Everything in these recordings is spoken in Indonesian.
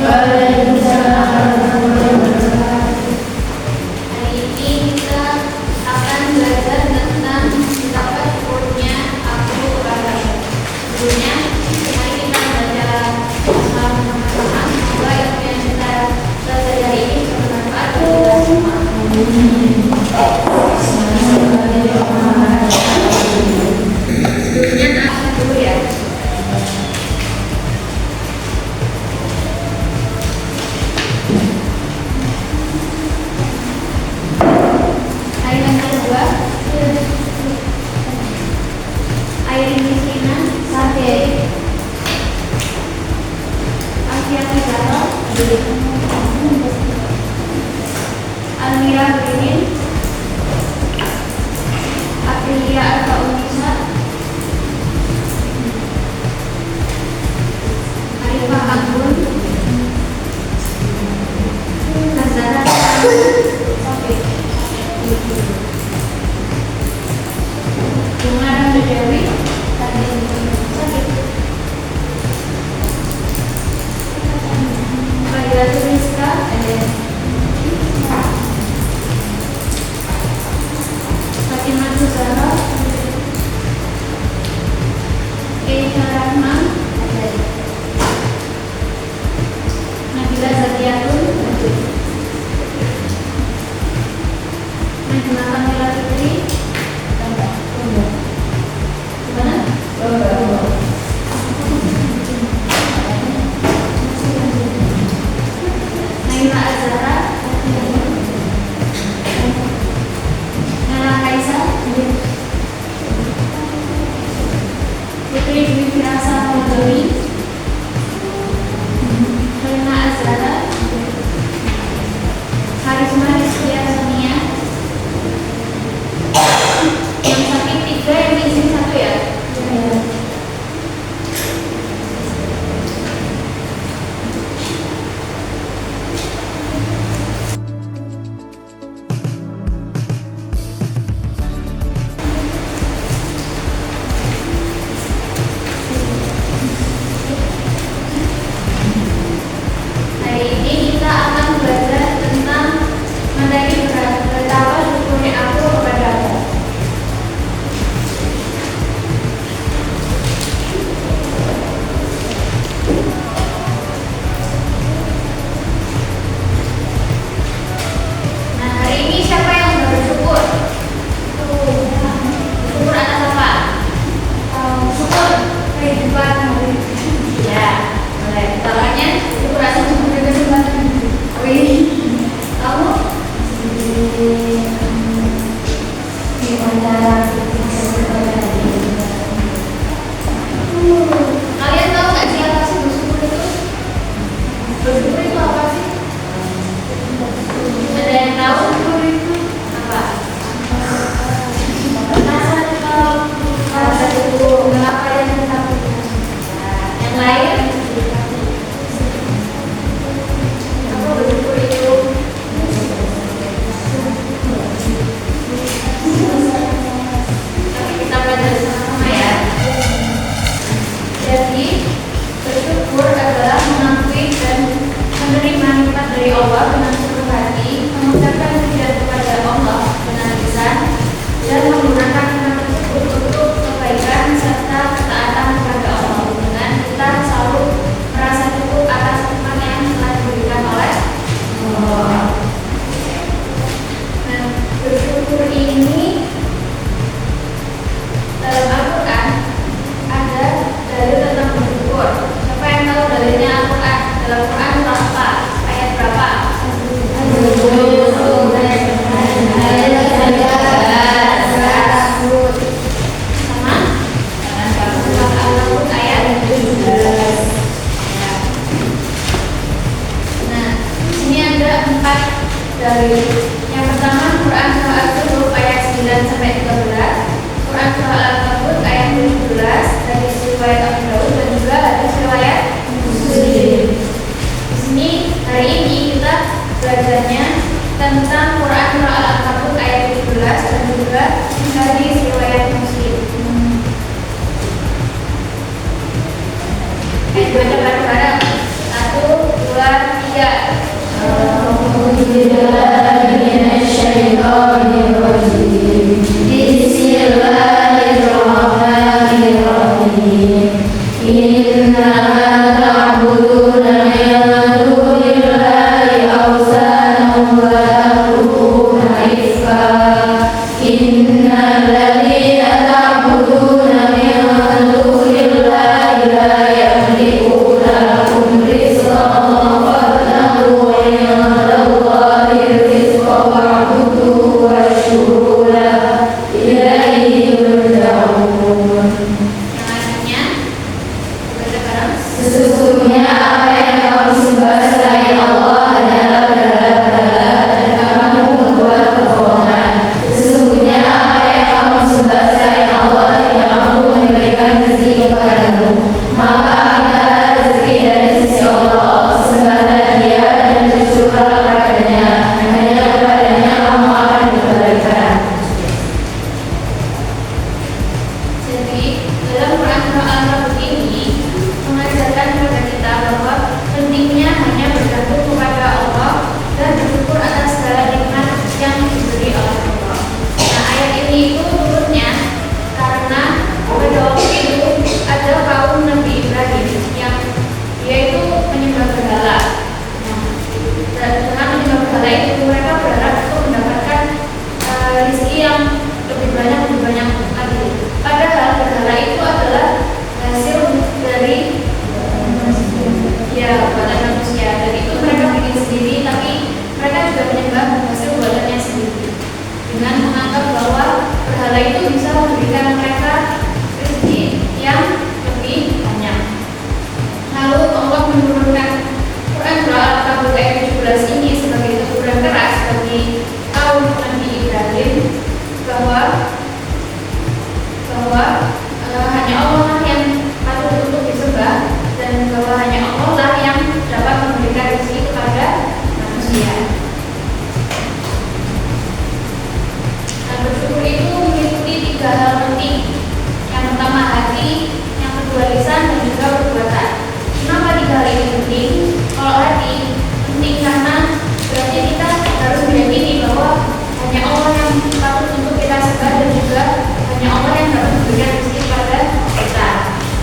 Hari ini kita akan belajar tentang betapa syukurnya aku kepada Allah. Sebelumnya, mari kita belajar bersama-sama. Semoga ilmu yang kita belajar hari ini bermanfaat bagi kita semua. Sebelumnya taat dulu ya. Ayat yang kedua, ayat yang ketiga, sampai Asia Tenggara, Almira Berin, Aprilia Alfa-Unisa, Arifah Agun, Nazara Sofik, Bunga Randa Dewi, Sofik, Fadila Turiska, Fatimah Zahra, Keisha Rahman, Nabila Zatiatun, Najma Kamila Fitri, gimana? Naila Azhara, Nala Kaisa, Putri Dwi Firasa Maudoni, Helena Azhara, Harisma Rizkia Sonia. Yang sakit 3, yang izin 1 ya? Hari ini kita akan belajar tentang materi betapa syukurnya aku kepada Allah. Nah, hari ini siapa yang sudah bersyukur? Syukur atas apa? Syukur kehidupan. Ya, boleh. Pertamanya syukur atas kehidupan. Wih, kamu? Kalian tahu nggak sih apa sih bersyukur itu? Bersyukur itu apa sih? Ada yang tahu? Apa? Rasa syukur. Apa yang kita tahu? Yang lain? Apa bersyukur itu? Kita belajar sama-sama ya. Jadi bersyukur adalah mengakui dan menerima nikmat dari Allah dengan seluruh hati, mengucapkan pujian kepada Allah dengan lisan, dan menggunakan nikmat tersebut untuk kebaikan serta ketaatan kepada Allah dengan kita selalu merasa cukup atas nikmat yang telah diberikan oleh Allah. Nah, bersyukur ini dalam Al-Quran ada dalil tentang bersyukur. Siapa yang tahu dalilnya Al-Quran? Dalam Quran surah apa? Ayat berapa? Sama? Surah Al-Ankabut ayat 17. Nah, sini ada 4 dalil. Yang pertama Quran surah Al-Zukhruf ayat 9 sampai 13. Quran surah Al-Ankabut ayat 17 dari riwayat Abu Daud dan juga hadis riwayat Muslim. Di sini hari ini kita belajarnya tentang Quran surah Al-Ankabut ayat 17 dan juga hadis riwayat Muslim. Baca bareng-bareng. 1, 2,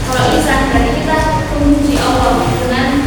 Kalau lisan berarti kita memuji Allah dengan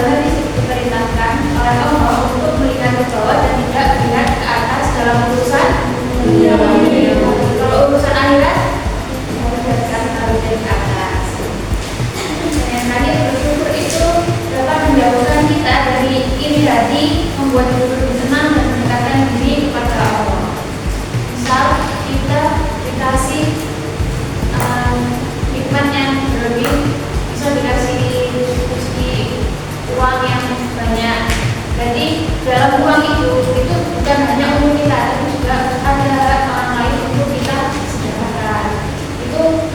sebagaimana diperintahkan oleh Allah untuk melihat ke bawah dan tidak melihat ke atas dalam urusan dunia. Kalau urusan akhirat, melihatkan dari atas. Dan yang tadi bersyukur itu dapat menjauhkan kita dari iri hati, membuat hidup lebih tenang dan mendekatkan diri kepada Allah. Misal kita dikasih nikmat yang berlebih, bisa dikasih uang yang banyak. Jadi dalam uang itu bukan hanya untuk kita, tapi juga ada orang lain untuk kita sedekahkan. Itu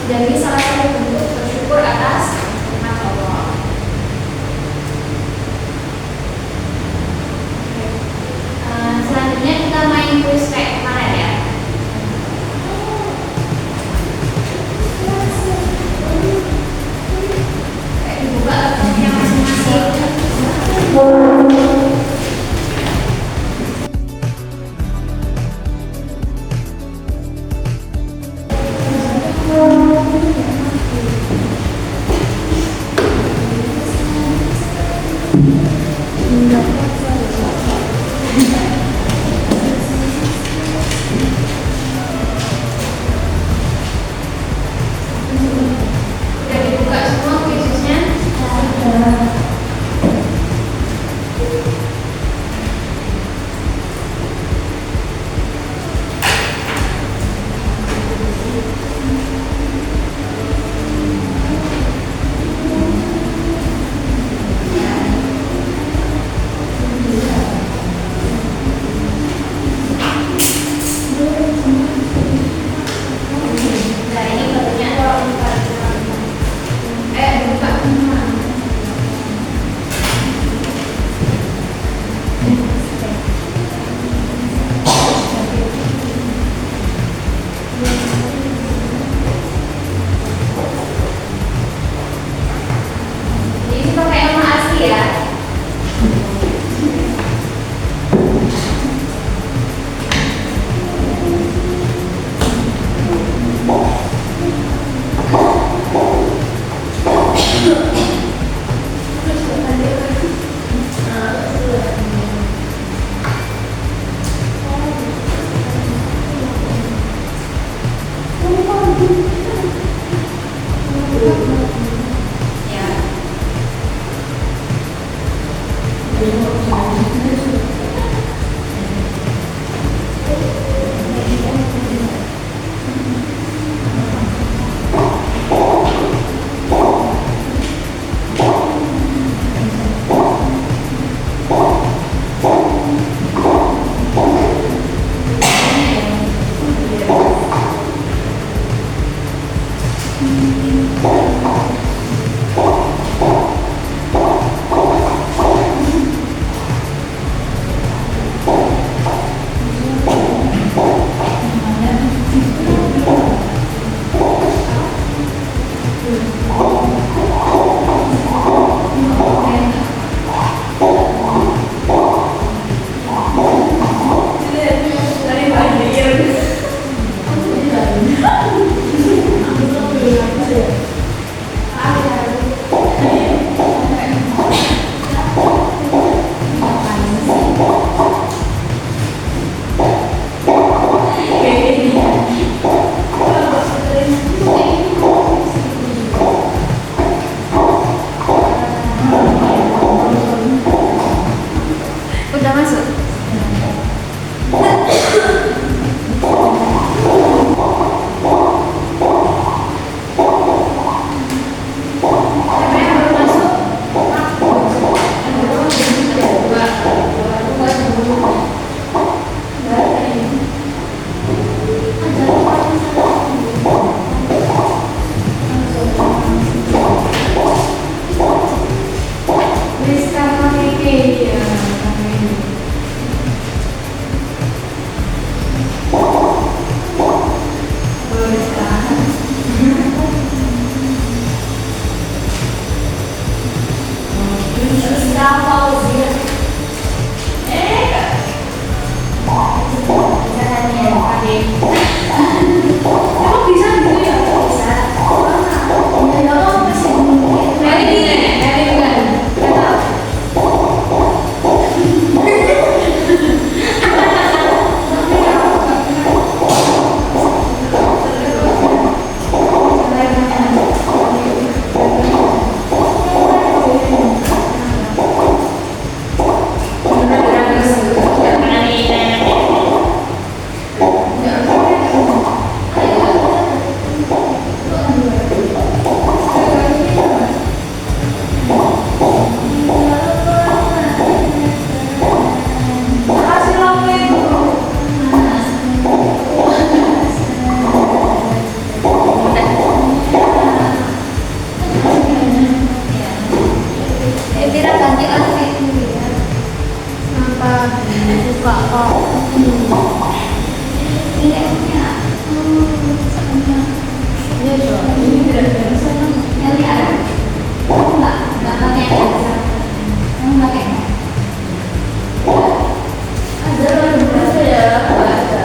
menjadi salah satu bentuk bersyukur atas nikmat Allah. Selanjutnya kita main kuis kayak kemarin ya. Kayak dibuka yang masing-masing. kenapa buka kok? Ini punya. Iya dong. Ini tidak biasa. Nyari ada. Enggak pakai ada. Kamu pakai. Ada orang biasa ya, ada.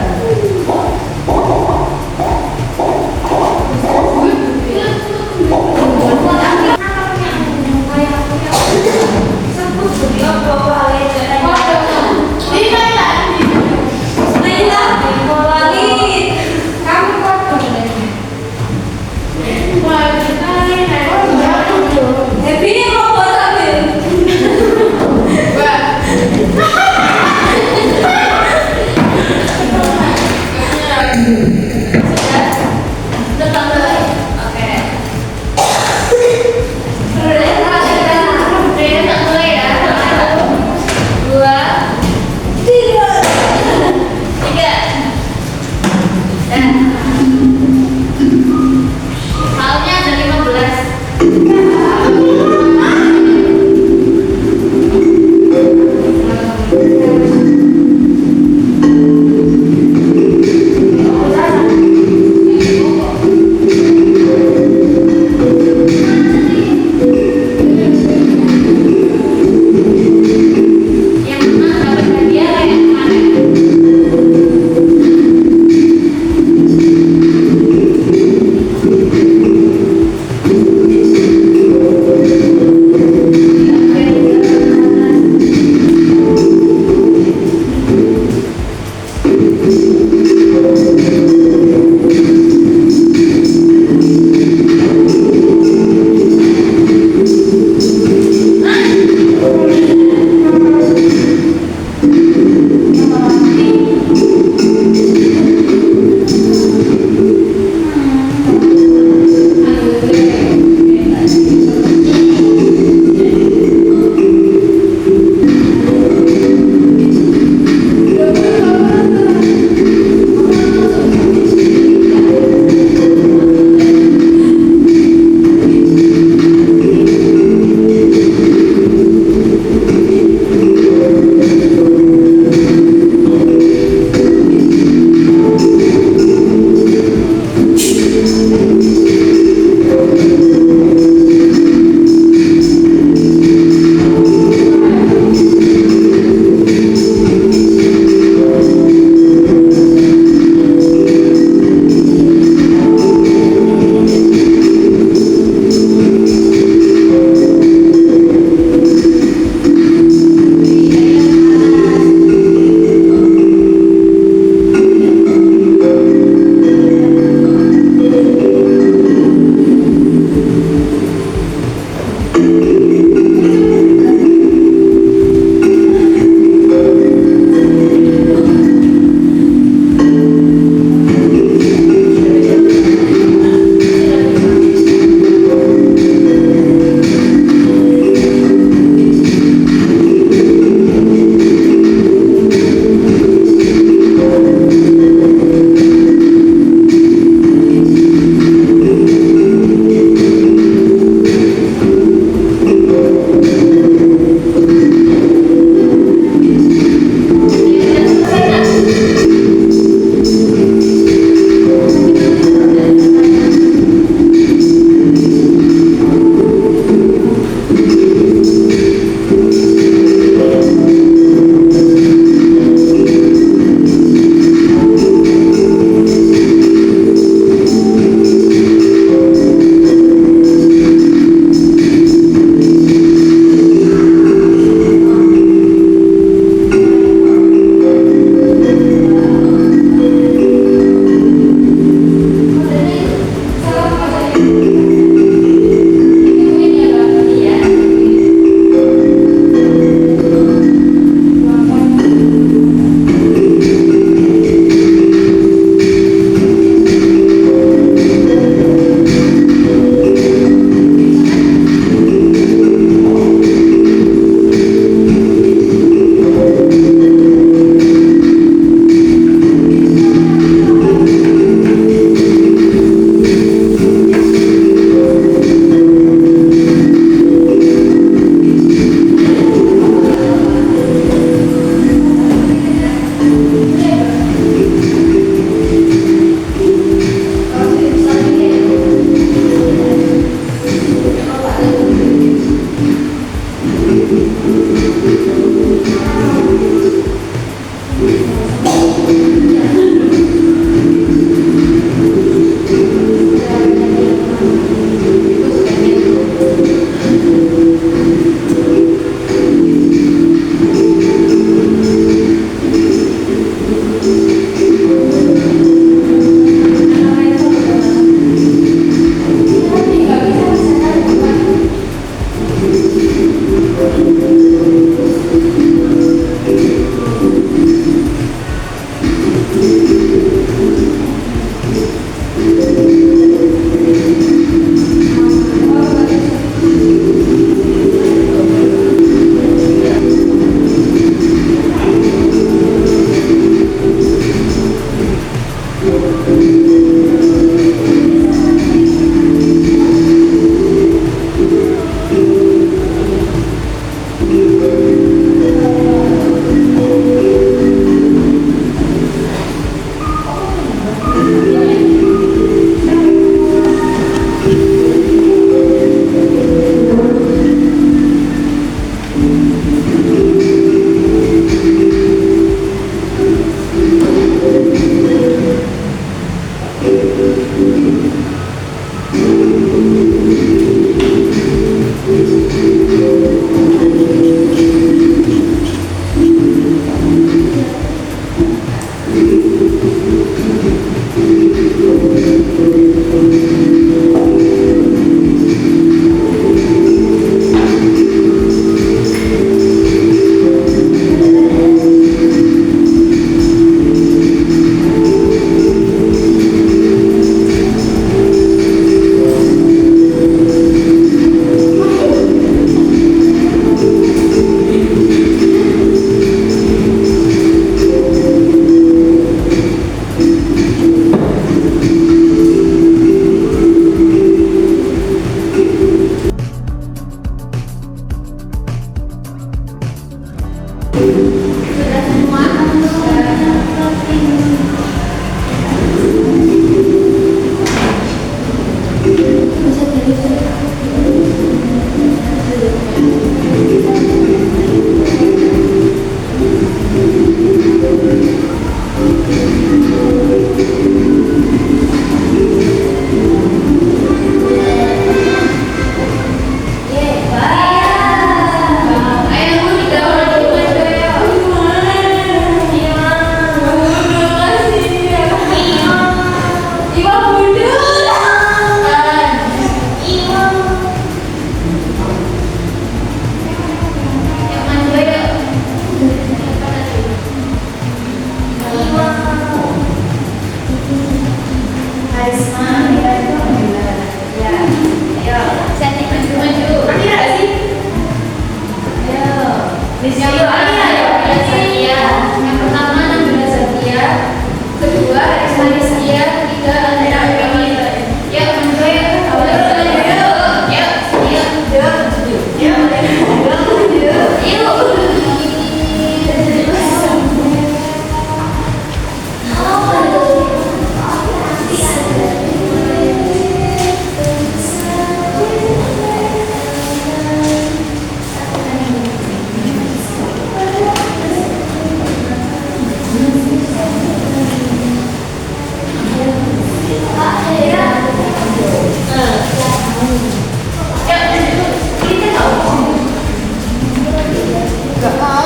Gak mau.